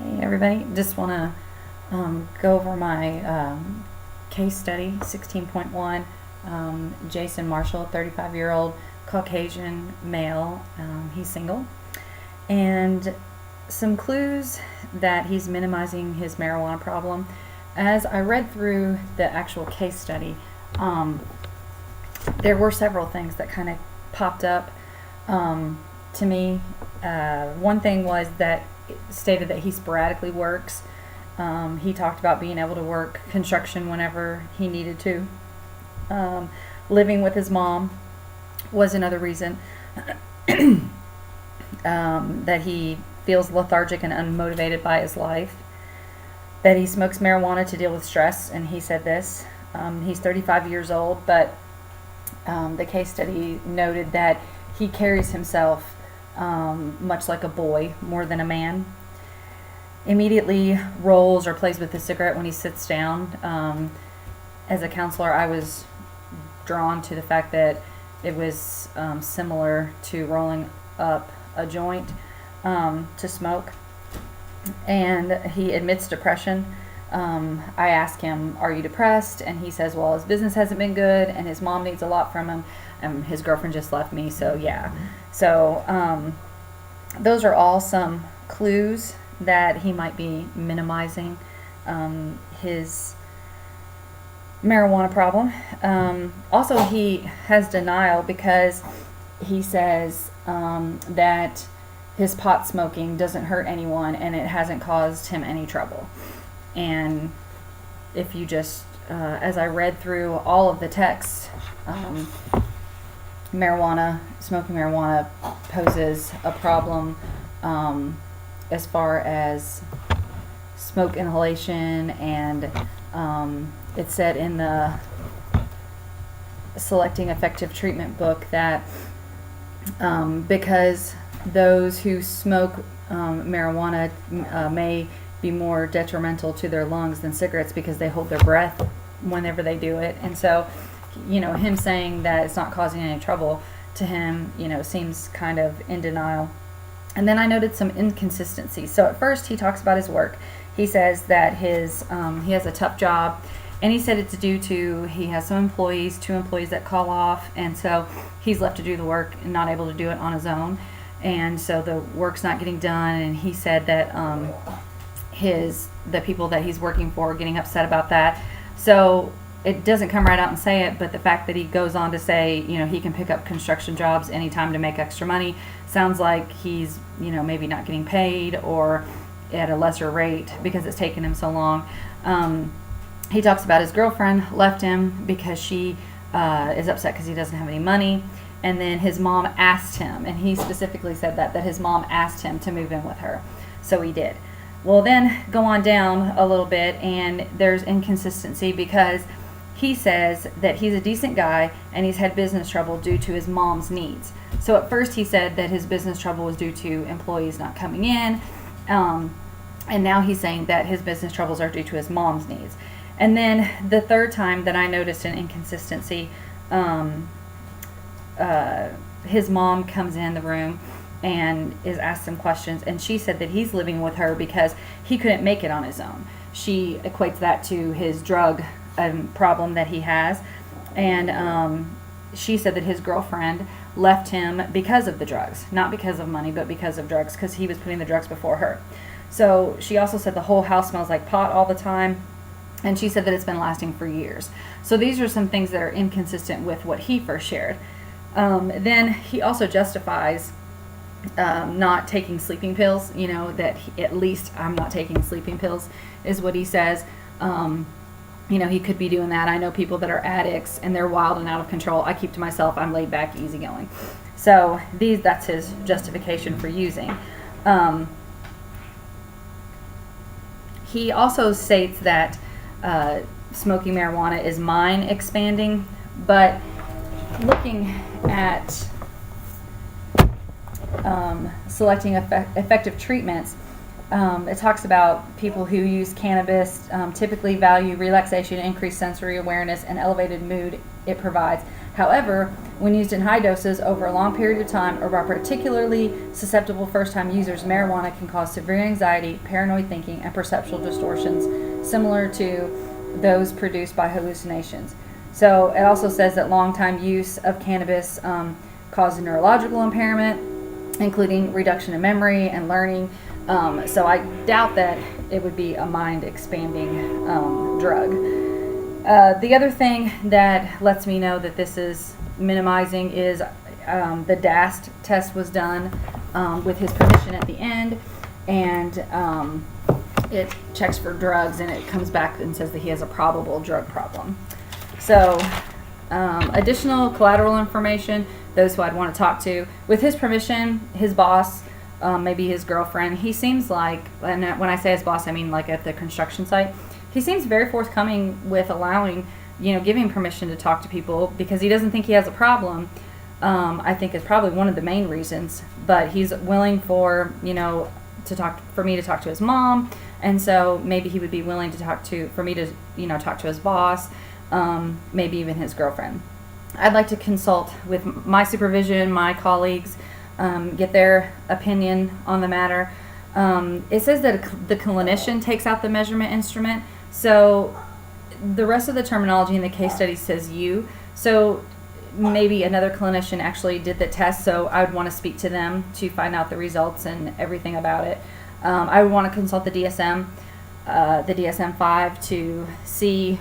Hey everybody, just want to go over my case study 16.1. Jason Marshall, 35-year-old Caucasian male. He's single. And some clues that he's minimizing his marijuana problem. As I read through the actual case study, there were several things that kind of popped up to me. One thing was that it stated that he sporadically works. He talked about being able to work construction whenever he needed to. Living with his mom was another reason that he feels lethargic and unmotivated by his life. That he smokes marijuana to deal with stress, and he said this. He's 35 years old, but the case study noted that he carries himself much like a boy more than a man. Immediately rolls or plays with a cigarette when he sits down. As a counselor, I was drawn to the fact that it was similar to rolling up a joint to smoke. And he admits depression. I ask him, are you depressed? And he says, well, his business hasn't been good and his mom needs a lot from him. And his girlfriend just left me, so yeah. So those are all some clues that he might be minimizing his marijuana problem. Also, he has denial because he says that his pot smoking doesn't hurt anyone and it hasn't caused him any trouble. And if you just, as I read through all of the texts, smoking marijuana poses a problem as far as smoke inhalation, and it said in the Selecting Effective Treatment book that because those who smoke marijuana may be more detrimental to their lungs than cigarettes because they hold their breath whenever they do it. And so, him saying that it's not causing any trouble to him, seems kind of in denial. And then I noted some inconsistencies. So at first he talks about his work. He says that he has a tough job, and he said it's due to he has two employees that call off, and so he's left to do the work and not able to do it on his own. And so the work's not getting done, and he said that the people that he's working for are getting upset about that. So it doesn't come right out and say it, but the fact that he goes on to say, he can pick up construction jobs anytime to make extra money sounds like he's, maybe not getting paid or at a lesser rate because it's taken him so long. He talks about his girlfriend left him because she is upset because he doesn't have any money. And then his mom asked him, and he specifically said that his mom asked him to move in with her. So he did. Well, then go on down a little bit, and there's inconsistency because he says that he's a decent guy and he's had business trouble due to his mom's needs. So at first he said that his business trouble was due to employees not coming in, and now he's saying that his business troubles are due to his mom's needs. And then the third time that I noticed an inconsistency, his mom comes in the room and is asked some questions, and she said that he's living with her because he couldn't make it on his own. She equates that to his drug problem that he has, and she said that his girlfriend left him because of the drugs, not because of money, but because of drugs, because he was putting the drugs before her. So she also said the whole house smells like pot all the time, and she said that it's been lasting for years. So these are some things that are inconsistent with what he first shared. Then he also justifies not taking sleeping pills, that at least I'm not taking sleeping pills is what he says. He could be doing that. I know people that are addicts and they're wild and out of control. I keep to myself. I'm laid back, easygoing. So that's his justification for using. He also states that smoking marijuana is mind expanding, but looking at selecting effective treatments, it talks about people who use cannabis typically value relaxation, increased sensory awareness, and elevated mood it provides. However, when used in high doses over a long period of time or by particularly susceptible first-time users, marijuana can cause severe anxiety, paranoid thinking, and perceptual distortions similar to those produced by hallucinations. So it also says that long-time use of cannabis causes neurological impairment, including reduction in memory and learning. So I doubt that it would be a mind-expanding drug. The other thing that lets me know that this is minimizing is the DAST test was done with his permission at the end, and it checks for drugs, and it comes back and says that he has a probable drug problem. So additional collateral information, those who I'd want to talk to. With his permission, his boss, maybe his girlfriend, he seems like, and when I say his boss, I mean like at the construction site, he seems very forthcoming with allowing, giving permission to talk to people because he doesn't think he has a problem. I think is probably one of the main reasons, but he's willing for me to talk to his mom, and so maybe he would be willing to talk to his boss, maybe even his girlfriend. I'd like to consult with my supervision, my colleagues, get their opinion on the matter. It says that the clinician takes out the measurement instrument, so the rest of the terminology in the case study says you. So maybe another clinician actually did the test, so I would want to speak to them to find out the results and everything about it. I would want to consult the DSM, the DSM-5 to see,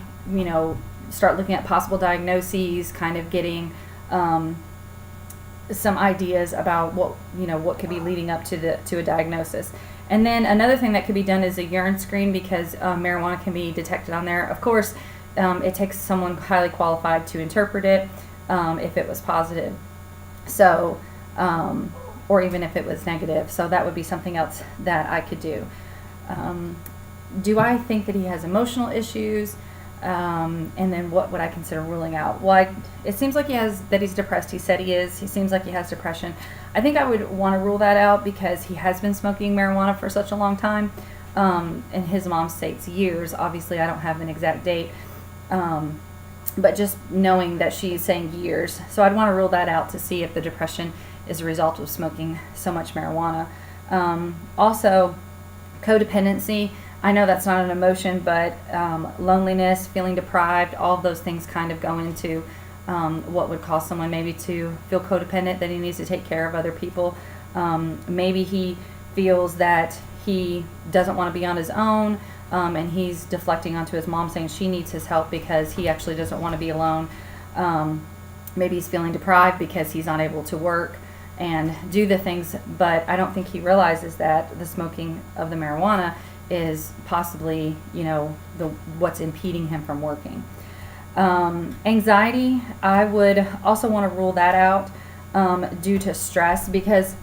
start looking at possible diagnoses, kind of getting some ideas about what could be leading up to a diagnosis. And then another thing that could be done is a urine screen, because marijuana can be detected on there. Of course, it takes someone highly qualified to interpret it if it was positive. So, or even if it was negative. So that would be something else that I could do. Do I think that he has emotional issues? And then what would I consider ruling out? Well, it seems like that he's depressed. He said he is. He seems like he has depression. I think I would want to rule that out because he has been smoking marijuana for such a long time. And his mom states years. Obviously, I don't have an exact date. But just knowing that she's saying years. So I'd want to rule that out to see if the depression is a result of smoking so much marijuana. Also, codependency. I know that's not an emotion, but loneliness, feeling deprived, all of those things kind of go into what would cause someone maybe to feel codependent, that he needs to take care of other people. Maybe he feels that he doesn't want to be on his own, and he's deflecting onto his mom, saying she needs his help because he actually doesn't want to be alone. Maybe he's feeling deprived because he's unable to work and do the things, but I don't think he realizes that the smoking of the marijuana is possibly, what's impeding him from working. Anxiety, I would also want to rule that out due to stress, because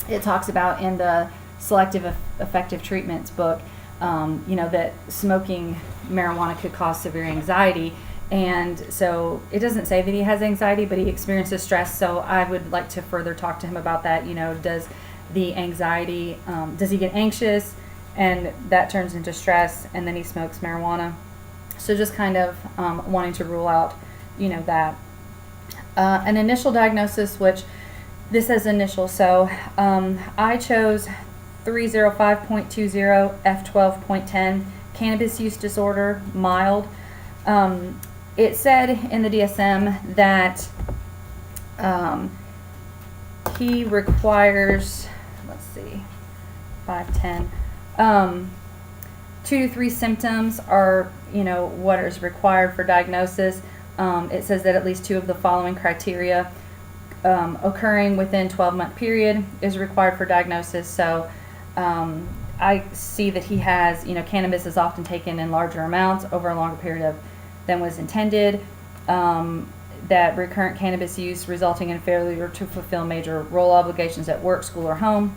it talks about in the Selective Effective Treatments book, that smoking marijuana could cause severe anxiety. And so it doesn't say that he has anxiety, but he experiences stress. So I would like to further talk to him about that. Does the anxiety, does he get anxious? And that turns into stress, and then he smokes marijuana. So just kind of wanting to rule out, that. An initial diagnosis, which this says initial, so I chose 305.20 F12.10, cannabis use disorder, mild. It said in the DSM that he requires, 510. 2 to 3 symptoms are, what is required for diagnosis. It says that at least 2 of the following criteria occurring within 12-month period is required for diagnosis. So I see that he has, cannabis is often taken in larger amounts over a longer period than was intended. That recurrent cannabis use resulting in failure to fulfill major role obligations at work, school, or home.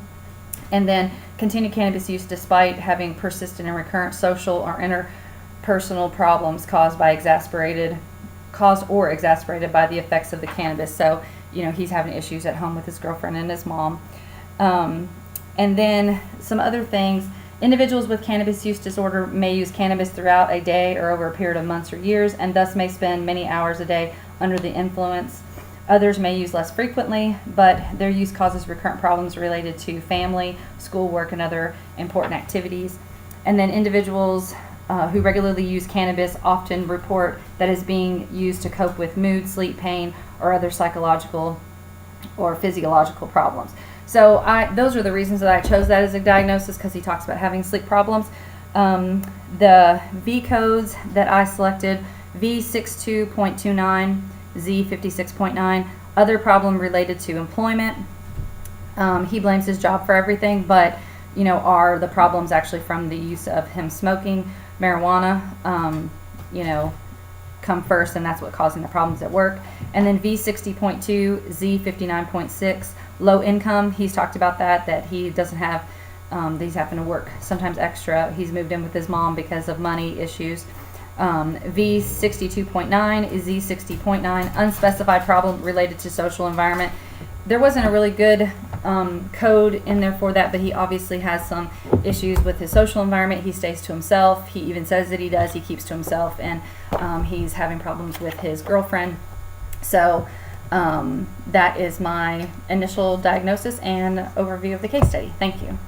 And then continued cannabis use despite having persistent and recurrent social or interpersonal problems caused or exacerbated by the effects of the cannabis. So, he's having issues at home with his girlfriend and his mom. And then some other things Individuals with cannabis use disorder may use cannabis throughout a day or over a period of months or years, and thus may spend many hours a day under the influence. Others may use less frequently, but their use causes recurrent problems related to family, schoolwork, and other important activities. And then individuals who regularly use cannabis often report that it's being used to cope with mood, sleep, pain, or other psychological or physiological problems. So those are the reasons that I chose that as a diagnosis, because he talks about having sleep problems. The V codes that I selected, V62.29, Z56.9, other problem related to employment. He blames his job for everything, but are the problems actually from the use of him smoking marijuana, come first, and that's what causing the problems at work. And then V60.2, Z59.6, low income. He's talked about that he doesn't have, he's having to work sometimes extra. He's moved in with his mom because of money issues. V62.9 is Z60.9, unspecified problem related to social environment. There wasn't a really good code in there for that, but he obviously has some issues with his social environment. He stays to himself. He even says that he does. He keeps to himself, and he's having problems with his girlfriend. So that is my initial diagnosis and overview of the case study. Thank you.